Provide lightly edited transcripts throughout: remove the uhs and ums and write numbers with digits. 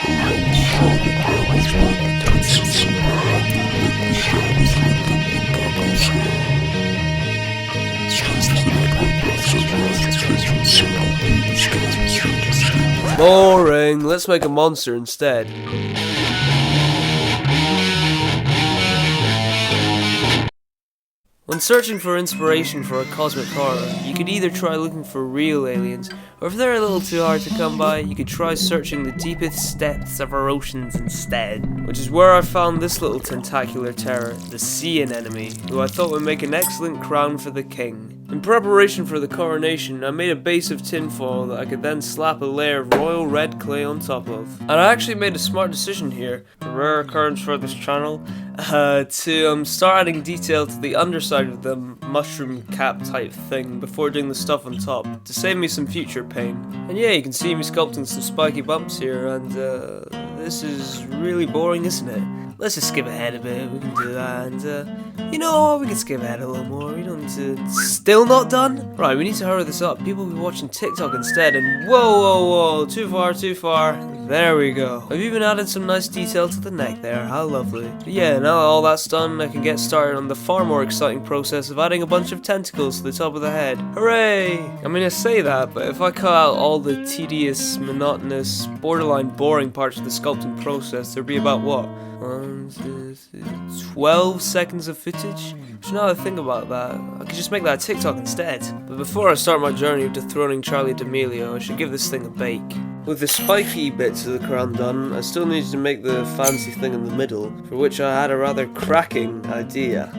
Around the shadow crowds with pencils in hand, like the shadows lifted the goggles hair. Strange liquid breaths of wrath chasing circle through the skies through the skin. Boring, let's make a monster instead. When searching for inspiration for a cosmic horror, you could either try looking for real aliens, or if they're a little too hard to come by, you could try searching the deepest depths of our oceans instead. Which is where I found this little tentacular terror, the sea anemone, who I thought would make an excellent crown for the king. In preparation for the coronation, I made a base of tinfoil that I could then slap a layer of royal red clay on top of. And I actually made a smart decision here, a rare occurrence for this channel, to start adding detail to the underside of the mushroom cap type thing before doing the stuff on top, to save me some future pain. And yeah, you can see me sculpting some spiky bumps here, and this is really boring, isn't it? Let's just skip ahead a bit, we can do that, and you know what, we can skip ahead a little more, we don't need to... Still not done? Right, we need to hurry this up, people will be watching TikTok instead, and whoa, too far, there we go. I've even added some nice detail to the neck there, how lovely. But yeah, now that all that's done, I can get started on the far more exciting process of adding a bunch of tentacles to the top of the head. Hooray! I mean, I say that, but if I cut out all the tedious, monotonous, borderline boring parts of the sculpting process, there'd be about what? 12 seconds of footage? Which now that I think about that, I could just make that a TikTok instead. But before I start my journey of dethroning Charlie D'Amelio, I should give this thing a bake. With the spiky bits of the crown done, I still needed to make the fancy thing in the middle, for which I had a rather cracking idea.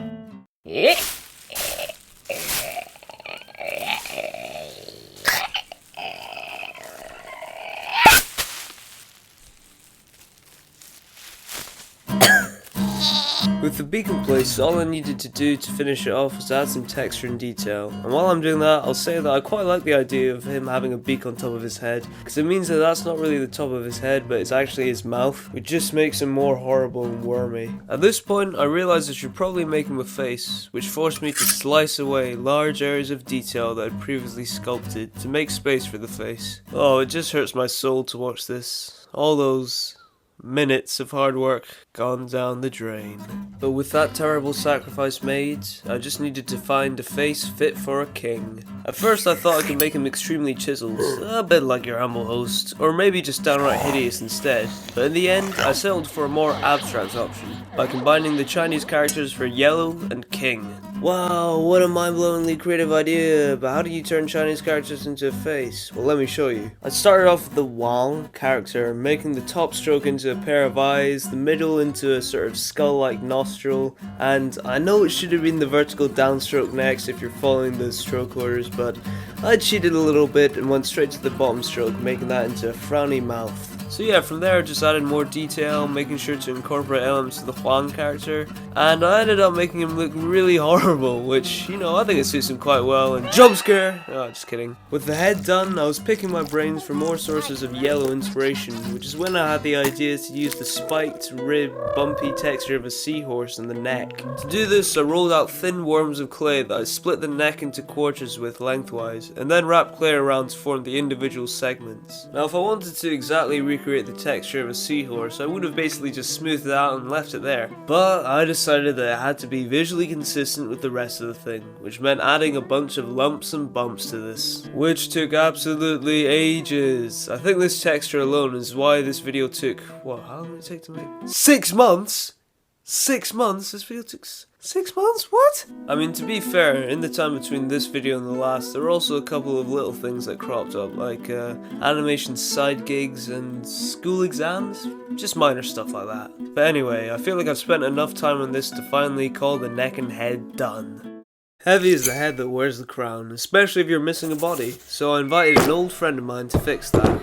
With the beacon placed, all I needed to do to finish it off was add some texture and detail. And while I'm doing that, I'll say that I quite like the idea of him having a beak on top of his head, because it means that that's not really the top of his head, but it's actually his mouth, which just makes him more horrible and wormy. At this point, I realised I should probably make him a face, which forced me to slice away large areas of detail that I'd previously sculpted to make space for the face. Oh, it just hurts my soul to watch this. All those minutes of hard work gone down the drain. But with that terrible sacrifice made, I just needed to find a face fit for a king. At first I thought I could make him extremely chiseled, a bit like your humble host, or maybe just downright hideous instead. But in the end, I settled for a more abstract option, by combining the Chinese characters for yellow and king. Wow, what a mind-blowingly creative idea, but how do you turn Chinese characters into a face? Well, let me show you. I started off with the Wang character, making the top stroke into a pair of eyes, the middle into a sort of skull-like nostril, and I know it should have been the vertical downstroke next if you're following the stroke orders, but I cheated a little bit and went straight to the bottom stroke, making that into a frowny mouth. So yeah, from there I just added more detail, making sure to incorporate elements of the Huang character, and I ended up making him look really horrible, which, you know, I think it suits him quite well, and jump scare! Oh, just kidding. With the head done, I was picking my brains for more sources of yellow inspiration, which is when I had the idea to use the spiked, ribbed, bumpy texture of a seahorse in the neck. To do this, I rolled out thin worms of clay that I split the neck into quarters with lengthwise, and then wrapped clay around to form the individual segments. Now if I wanted to exactly recreate the texture of a seahorse, I would have basically just smoothed it out and left it there. But I decided that it had to be visually consistent with the rest of the thing, which meant adding a bunch of lumps and bumps to this, which took absolutely ages. I think this texture alone is why this video took, what, how long did it take to make? 6 months? 6 months? This video took 6 months? What? I mean, to be fair, in the time between this video and the last, there were also a couple of little things that cropped up, like animation side gigs and school exams, just minor stuff like that. But anyway, I feel like I've spent enough time on this to finally call the neck and head done. Heavy is the head that wears the crown, especially if you're missing a body, so I invited an old friend of mine to fix that.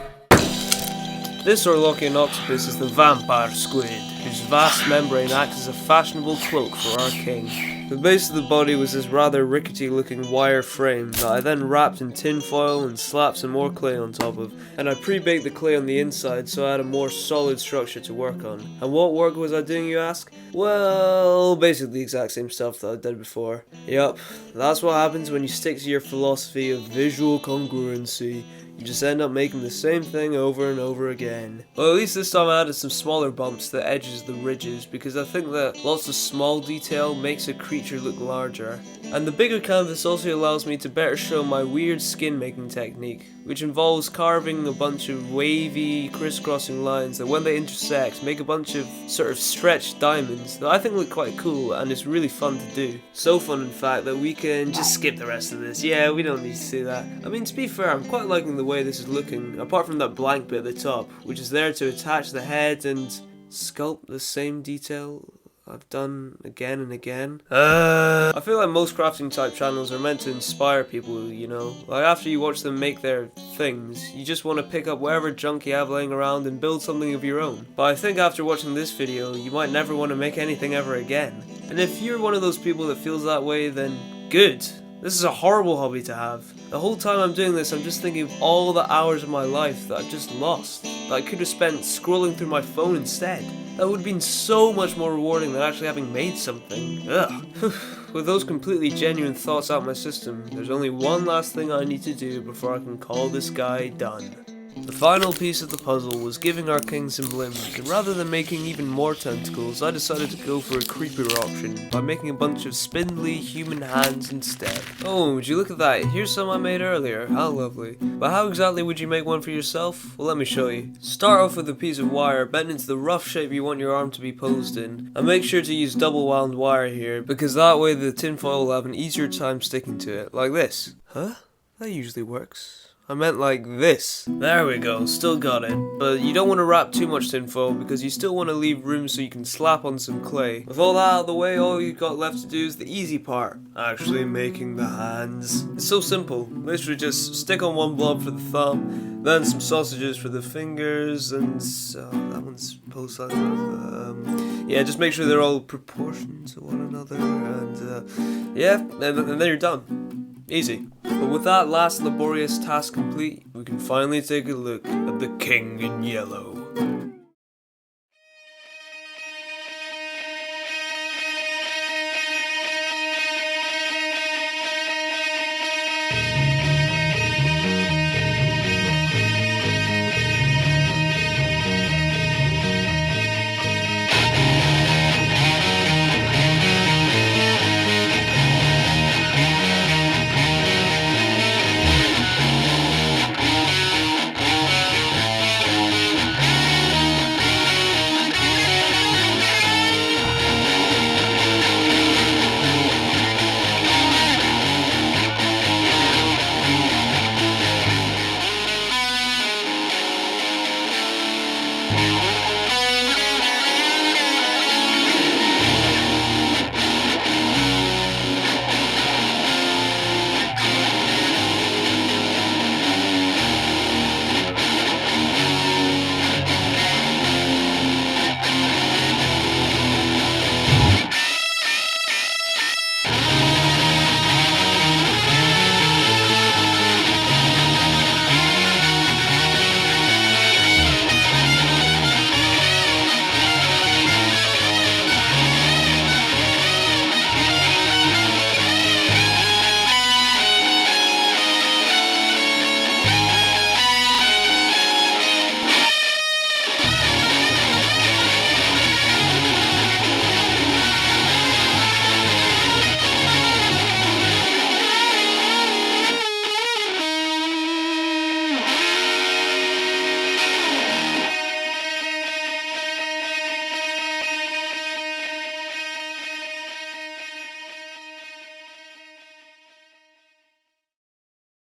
This Orlockian octopus is the vampire squid, whose vast membrane acts as a fashionable cloak for our king. The base of the body was this rather rickety looking wire frame that I then wrapped in tinfoil and slapped some more clay on top of, and I pre-baked the clay on the inside so I had a more solid structure to work on. And what work was I doing, you ask? Well, basically the exact same stuff that I did before. Yup, that's what happens when you stick to your philosophy of visual congruency. You just end up making the same thing over and over again. Well, at least this time I added some smaller bumps to the edges of the ridges, because I think that lots of small detail makes a creature look larger. And the bigger canvas also allows me to better show my weird skin making technique, which involves carving a bunch of wavy, crisscrossing lines that when they intersect make a bunch of sort of stretched diamonds that I think look quite cool, and it's really fun to do. So fun in fact that we can just skip the rest of this. Yeah, we don't need to see that. I mean, to be fair, I'm quite liking the way this is looking, apart from that blank bit at the top, which is there to attach the head and sculpt the same detail I've done again and again. I feel like most crafting type channels are meant to inspire people, you know? Like after you watch them make their things, you just want to pick up whatever junk you have laying around and build something of your own. But I think after watching this video, you might never want to make anything ever again. And if you're one of those people that feels that way, then good. This is a horrible hobby to have. The whole time I'm doing this, I'm just thinking of all the hours of my life that I've just lost, that I could have spent scrolling through my phone instead. That would have been so much more rewarding than actually having made something. Ugh. With those completely genuine thoughts out my system, there's only one last thing I need to do before I can call this guy done. The final piece of the puzzle was giving our king some limbs, and rather than making even more tentacles, I decided to go for a creepier option by making a bunch of spindly human hands instead. Oh, would you look at that? Here's some I made earlier. How lovely. But how exactly would you make one for yourself? Well, let me show you. Start off with a piece of wire bent into the rough shape you want your arm to be posed in, and make sure to use double wound wire here, because that way the tinfoil will have an easier time sticking to it, like this. Huh? That usually works. I meant like this. There we go, still got it. But you don't want to wrap too much tinfoil because you still want to leave room so you can slap on some clay. With all that out of the way, all you've got left to do is the easy part. Actually making the hands. It's so simple. Literally just stick on one blob for the thumb, then some sausages for the fingers, and that one's supposed to yeah, just make sure they're all proportioned to one another, and yeah, and then you're done. Easy. But with that last laborious task complete, we can finally take a look at the King in Yellow.